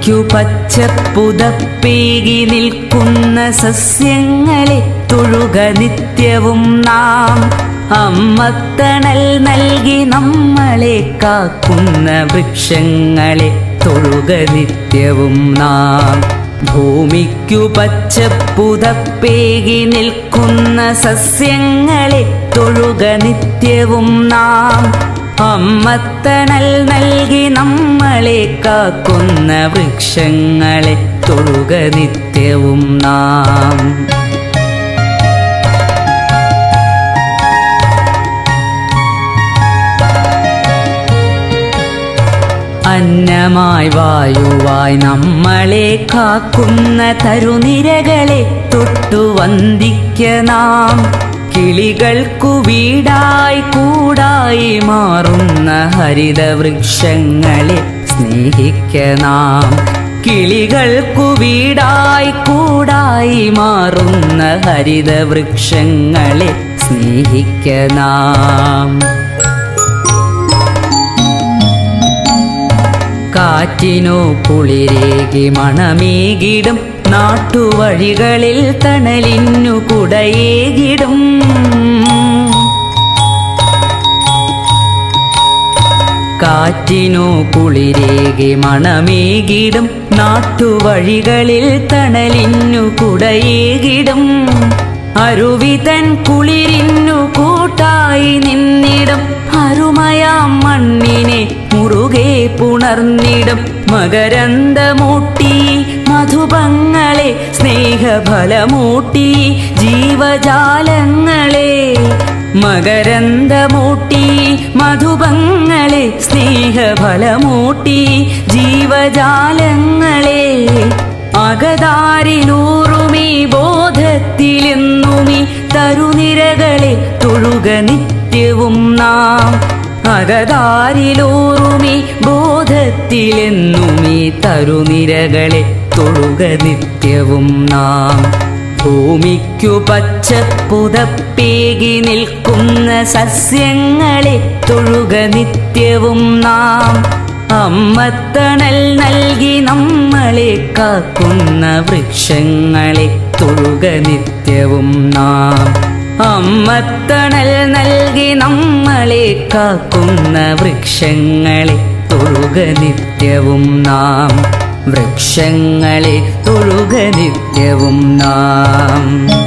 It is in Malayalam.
ഭൂമിക്കു പച്ചപ്പുതപ്പേകി നിൽക്കുന്ന സസ്യങ്ങളെ തൊഴുക നിത്യവും നാം. അമ്മത്തണൽ നൽകി നമ്മളെ കാക്കുന്ന വൃക്ഷങ്ങളെ തൊഴുക നിത്യവും നാം. ഭൂമിക്കു പച്ചപ്പുതപ്പേകി നിൽക്കുന്ന സസ്യങ്ങളെ തൊഴുക നിത്യവും നാം. അമ്മത്തണൽ നൽകി നമ്മളെ കാക്കുന്ന വൃക്ഷങ്ങളെ തൊഴുക നിത്യവും നാം. അന്നമായി വായുവായി നമ്മളെ കാക്കുന്ന തരുനിരകളെ തൊട്ടു വന്ദിക്ക നാം. കിളികൾക്കു വീടായി കൂടായി മാറുന്ന ഹരിതവൃക്ഷങ്ങളെ സ്നേഹിക്ക നാം. കിളികൾക്കു വീടായി കൂടായി മാറുന്ന ഹരിതവൃക്ഷങ്ങളെ സ്നേഹിക്ക നാം. കാറ്റിനു കുളിരേകി മണമേകിടും നാട്ടുവഴികളിൽ തണലിന്നു കുടയേകിടും. കാറ്റിനു കുളിരേകി മണമേകിടും നാട്ടുവഴികളിൽ തണലിന്നു കുടയേകിടും. അരുവിതൻ കുളിരിന്നു കൂട്ടായി നിന്നിടും. അരുമയാം മണ്ണിനെ മുറുകെ പുണർന്നിടും. മകരന്ദമൂട്ടി മധുപങ്ങളെ സ്നേഹഫലമൂട്ടി ജീവജാലങ്ങളെ. മകരന്ദമൂട്ടി മധുപങ്ങളെ സ്നേഹഫലമൂട്ടി ജീവജാലങ്ങളെ. അകതാരിലൂറുമീ ബോധത്തിലെന്നുമീ തരുനിരകളെ തൊഴുക നിത്യവും നാം. അകതാരിലൂറുമീ ബോധത്തിലെന്നുമീ തരുനിരകളെ തൊഴുക നിത്യവും നാം. ഭൂമിക്കു പച്ചപ്പുതപ്പേകി നിൽക്കുന്ന സസ്യങ്ങളെ തൊഴുക നിത്യവും നാം. അമ്മത്തണൽ നൽകി നമ്മളെ കാക്കുന്ന വൃക്ഷങ്ങളെ തൊഴുക നിത്യവും നാം. അമ്മത്തണൽ നൽകി നമ്മളെ കാക്കുന്ന വൃക്ഷങ്ങളെ തൊഴുക നിത്യവും നാം. വൃക്ഷങ്ങളെ തൊഴുക നിത്യവും നാം.